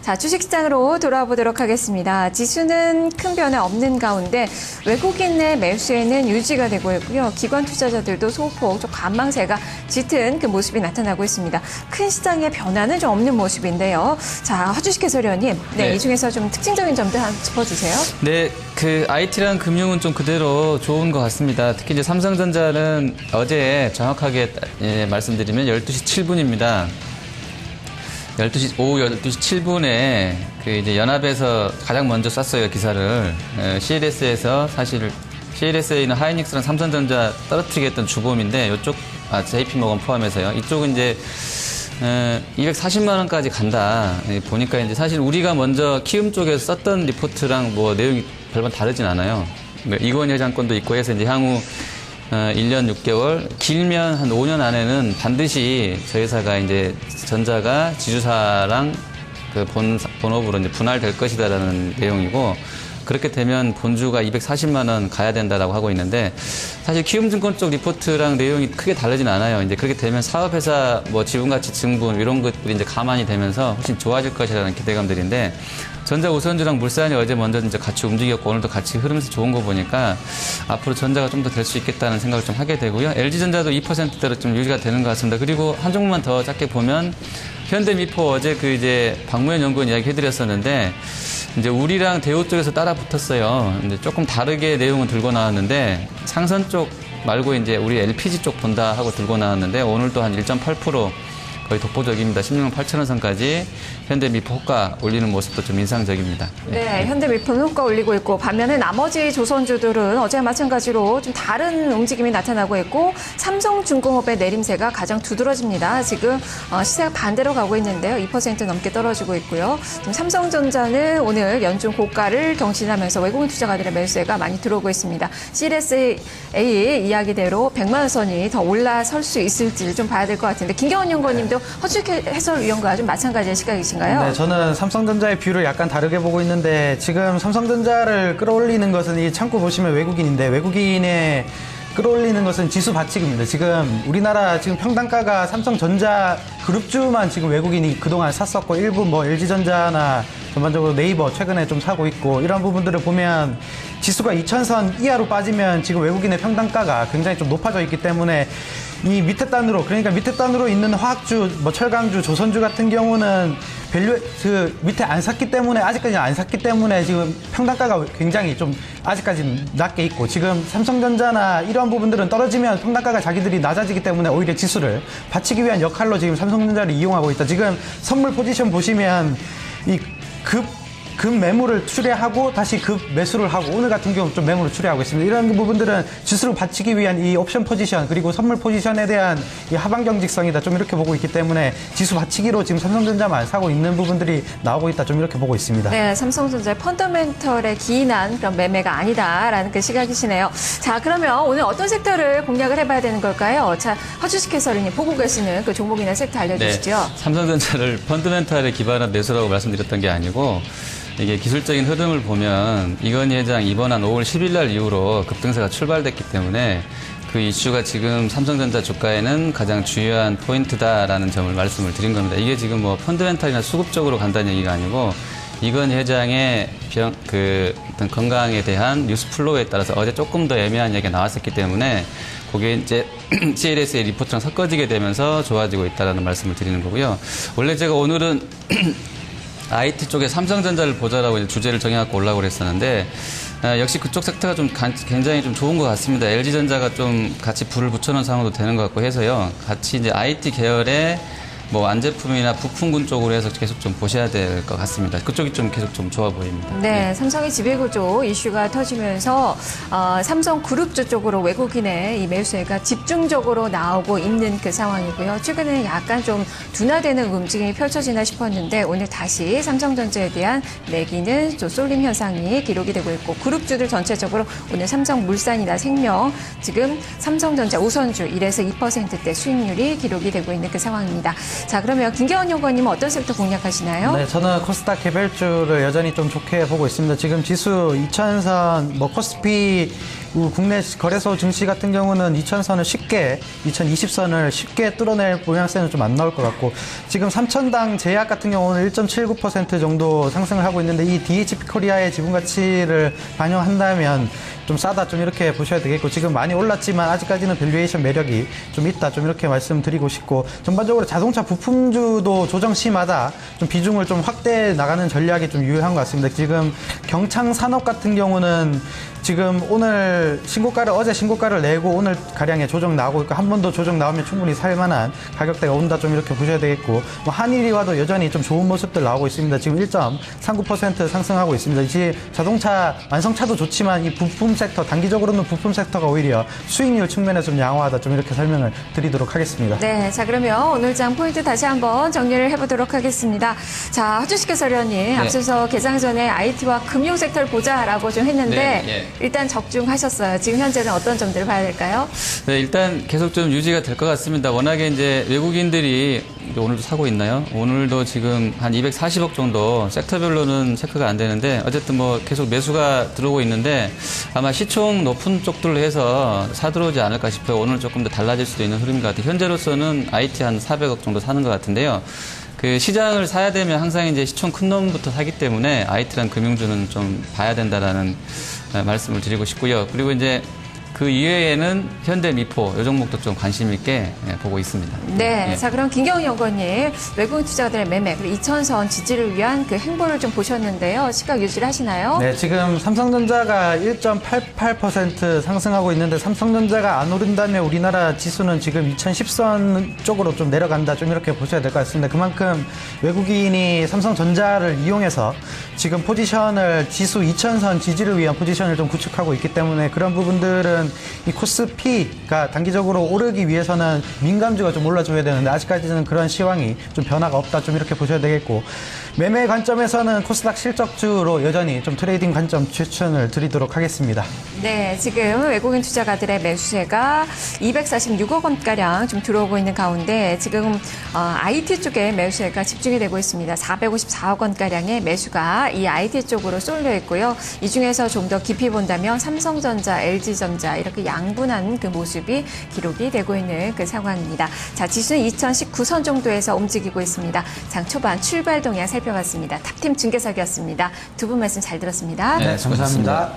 자, 주식시장으로 돌아보도록 하겠습니다. 지수는 큰 변화 없는 가운데 외국인의 매수에는 유지가 되고 있고요. 기관 투자자들도 소폭 좀 관망세가 짙은 그 모습이 나타나고 있습니다. 큰 시장의 변화는 좀 없는 모습인데요. 자, 허주식 해설위원님, 네, 이 중에서 좀 특징적인 점들 한번 짚어주세요. 네, 그 IT랑 금융은 좀 그대로 좋은 것 같습니다. 특히 이제 삼성전자는 어제 정확하게 말씀드리면 12시 7분입니다. 오후 12시 7분에 그 이제 연합에서 가장 먼저 쐈어요, 기사를. CLS에서 사실 CLS에는 하이닉스랑 삼성전자 떨어뜨리게 했던 주범인데 이쪽 JP모건 포함해서요. 이쪽은 이제 240만 원까지 간다. 보니까 이제 사실 우리가 먼저 키움 쪽에서 썼던 리포트랑 뭐 내용이 별반 다르진 않아요. 이건희 회장 건도 있고 해서 이제 향후 1년 6개월, 길면 한 5년 안에는 반드시 저희 회사가 이제 전자가 지주사랑 그 본업으로 이제 분할될 것이다라는 내용이고, 그렇게 되면 본주가 240만 원 가야 된다라고 하고 있는데, 사실 키움증권 쪽 리포트랑 내용이 크게 다르진 않아요. 이제 그렇게 되면 사업회사 뭐 지분가치 증분 이런 것들이 이제 가만히 되면서 훨씬 좋아질 것이라는 기대감들인데, 전자 우선주랑 물산이 어제 먼저 이제 같이 움직였고 오늘도 같이 흐르면서 좋은 거 보니까 앞으로 전자가 좀 더 될 수 있겠다는 생각을 좀 하게 되고요. LG전자도 2%대로 좀 유지가 되는 것 같습니다. 그리고 한 종목만 더 짧게 보면 현대미포 어제 그 이제 박무현 연구원 이야기 해드렸었는데, 이제 우리랑 대우 쪽에서 따라 붙었어요. 이제 조금 다르게 내용은 들고 나왔는데, 상선 쪽 말고 이제 우리 LPG 쪽 본다 하고 들고 나왔는데, 오늘도 한 1.8% 거의 독보적입니다. 16만 8천 원 선까지 현대미포 호가 올리는 모습도 좀 인상적입니다. 네, 현대미포는 호가 올리고 있고, 반면에 나머지 조선주들은 어제와 마찬가지로 좀 다른 움직임이 나타나고 있고, 삼성중공업의 내림세가 가장 두드러집니다. 지금 시세가 반대로 가고 있는데요. 2% 넘게 떨어지고 있고요. 지금 삼성전자는 오늘 연중 고가를 경신하면서 외국인 투자가들의 매수세가 많이 들어오고 있습니다. CLSA 이야기대로 100만 원 선이 더 올라설 수 있을지 좀 봐야 될 것 같은데, 김경원 연구원님도 허주식 해설위원과 좀 마찬가지의 시각이신가요? 네, 저는 삼성전자의 뷰를 약간 다르게 보고 있는데, 지금 삼성전자를 끌어올리는 것은 이 창구 보시면 외국인인데, 외국인의 끌어올리는 것은 지수 받치기입니다. 지금 우리나라 지금 평단가가 삼성전자 그룹주만 지금 외국인이 그동안 샀었고, 일부 뭐 LG전자나 전반적으로 네이버 최근에 좀 사고 있고, 이런 부분들을 보면 지수가 2000선 이하로 빠지면 지금 외국인의 평단가가 굉장히 좀 높아져 있기 때문에, 이 밑에 단으로, 그러니까 밑에 단으로 있는 화학주, 뭐 철강주, 조선주 같은 경우는 그 밑에 안 샀기 때문에, 아직까지는 안 샀기 때문에 지금 평단가가 굉장히 좀 아직까지는 낮게 있고, 지금 삼성전자나 이러한 부분들은 떨어지면 평단가가 자기들이 낮아지기 때문에 오히려 지수를 받치기 위한 역할로 지금 삼성전자를 이용하고 있다. 지금 선물 포지션 보시면 이 급 매물을 출회하고 다시 급 매수를 하고, 오늘 같은 경우 좀 매물을 출회하고 있습니다. 이런 부분들은 지수를 받치기 위한 이 옵션 포지션, 그리고 선물 포지션에 대한 이 하방 경직성이다, 좀 이렇게 보고 있기 때문에 지수 받치기로 지금 삼성전자만 사고 있는 부분들이 나오고 있다, 좀 이렇게 보고 있습니다. 네, 삼성전자의 펀더멘털에 기인한 그런 매매가 아니다라는 그 시각이시네요. 자, 그러면 오늘 어떤 섹터를 공략을 해봐야 되는 걸까요? 자, 허주식 해설위원님 보고 계시는 그 종목이나 섹터 알려주시죠. 네, 삼성전자를 펀더멘털에 기반한 매수라고 말씀드렸던 게 아니고, 이게 기술적인 흐름을 보면 이건희 회장 이번 한 5월 10일 날 이후로 급등세가 출발됐기 때문에 그 이슈가 지금 삼성전자 주가에는 가장 중요한 포인트다라는 점을 말씀을 드린 겁니다. 이게 지금 뭐 펀더멘탈이나 수급적으로 간다는 얘기가 아니고, 이건희 회장의 어떤 건강에 대한 뉴스 플로우에 따라서 어제 조금 더 애매한 얘기가 나왔었기 때문에 그게 이제 CLS의 리포트랑 섞어지게 되면서 좋아지고 있다는 말씀을 드리는 거고요. 원래 제가 오늘은 IT 쪽에 삼성전자를 보자라고 이제 주제를 정해갖고 올라오고 그랬었는데, 역시 그쪽 섹터가 좀 굉장히 좀 좋은 것 같습니다. LG전자가 좀 같이 불을 붙여놓은 상황도 되는 것 같고 해서요. 같이 이제 IT 계열의 뭐 완제품이나 부품군 쪽으로 해서 계속 좀 보셔야 될 것 같습니다. 그쪽이 좀 계속 좀 좋아 보입니다. 네, 삼성의 지배구조 이슈가 터지면서 삼성그룹주 쪽으로 외국인의 이 매수세가 집중적으로 나오고 있는 그 상황이고요. 최근에는 약간 좀 둔화되는 움직임이 펼쳐지나 싶었는데, 오늘 다시 삼성전자에 대한 매기는 좀 쏠림 현상이 기록이 되고 있고, 그룹주들 전체적으로 오늘 삼성물산이나 생명, 지금 삼성전자 우선주 1에서 2%대 수익률이 기록이 되고 있는 그 상황입니다. 자, 그러면 김경원 연구원님은 어떤 섹터 공략하시나요? 네, 저는 코스닥 개별주를 여전히 좀 좋게 보고 있습니다. 지금 지수 2000선, 코스피 국내 거래소 증시 같은 경우는 2000선을 쉽게, 2020선을 쉽게 뚫어낼 모양새는 좀 안 나올 것 같고, 지금 3000당 제약 같은 경우는 1.79% 정도 상승을 하고 있는데, 이 DHP 코리아의 지분 가치를 반영한다면 좀 싸다, 좀 이렇게 보셔야 되겠고, 지금 많이 올랐지만 아직까지는 밸류에이션 매력이 좀 있다, 좀 이렇게 말씀드리고 싶고, 전반적으로 자동차 부품주도 조정 시마다 좀 비중을 좀 확대해 나가는 전략이 좀 유효한 것 같습니다. 지금 경창산업 같은 경우는 지금 오늘 어제 신고가를 내고 오늘 가량의 조정 나오고 있고, 한 번 더 조정 나오면 충분히 살만한 가격대가 온다, 좀 이렇게 보셔야 되겠고, 한일이와도 여전히 좀 좋은 모습들 나오고 있습니다. 지금 1.39% 상승하고 있습니다. 이제 자동차 완성차도 좋지만 이 부품 섹터, 단기적으로는 부품 섹터가 오히려 수익률 측면에서 좀 양호하다, 좀 이렇게 설명을 드리도록 하겠습니다. 네, 자 그러면 오늘 장 포인트 다시 한번 정리를 해보도록 하겠습니다. 자, 허준식 해설위원님, 앞서서 개장 전에 IT와 금융 섹터를 보자라고 좀 했는데 일단 적중하셨어요. 지금 현재는 어떤 점들을 봐야 될까요? 네, 일단 계속 좀 유지가 될 것 같습니다. 워낙에 이제 외국인들이 오늘도 사고 있나요? 오늘도 지금 한 240억 정도, 섹터별로는 체크가 안 되는데 어쨌든 뭐 계속 매수가 들어오고 있는데 아마 시총 높은 쪽들로 해서 사들어오지 않을까 싶어요. 오늘 조금 더 달라질 수도 있는 흐름인 것 같아요. 현재로서는 IT 한 400억 정도 사는 것 같은데요. 그 시장을 사야 되면 항상 이제 시총 큰 놈부터 사기 때문에 IT란 금융주는 좀 봐야 된다라는 말씀을 드리고 싶고요. 그리고 이제 그 이외에는 현대, 미포 이 종목도 좀 관심 있게 보고 있습니다. 네, 자 그럼 김경훈 연구원님, 외국인 투자자들의 매매 그리고 2000선 지지를 위한 그 행보를 좀 보셨는데요. 시각 유지를 하시나요? 네, 지금 삼성전자가 1.88% 상승하고 있는데, 삼성전자가 안 오른다면 우리나라 지수는 지금 2010선 쪽으로 좀 내려간다, 좀 이렇게 보셔야 될 것 같습니다. 그만큼 외국인이 삼성전자를 이용해서 지금 포지션을 지수 2000선 지지를 위한 포지션을 좀 구축하고 있기 때문에, 그런 부분들은 이 코스피가 단기적으로 오르기 위해서는 민감주가 좀 올라줘야 되는데 아직까지는 그런 시황이 좀 변화가 없다, 좀 이렇게 보셔야 되겠고, 매매 관점에서는 코스닥 실적주로 여전히 좀 트레이딩 관점 추천을 드리도록 하겠습니다. 네, 지금 외국인 투자가들의 매수세가 246억 원가량 좀 들어오고 있는 가운데 지금 IT 쪽에 매수세가 집중이 되고 있습니다. 454억 원가량의 매수가 이 IT 쪽으로 쏠려 있고요. 이 중에서 좀 더 깊이 본다면 삼성전자, LG전자 이렇게 양분한 그 모습이 기록이 되고 있는 그 상황입니다. 자, 지수는 2019선 정도에서 움직이고 있습니다. 장 초반 출발 동향 살펴봤습니다. 탑팀 중계석이었습니다. 두 분 말씀 잘 들었습니다. 네, 감사합니다.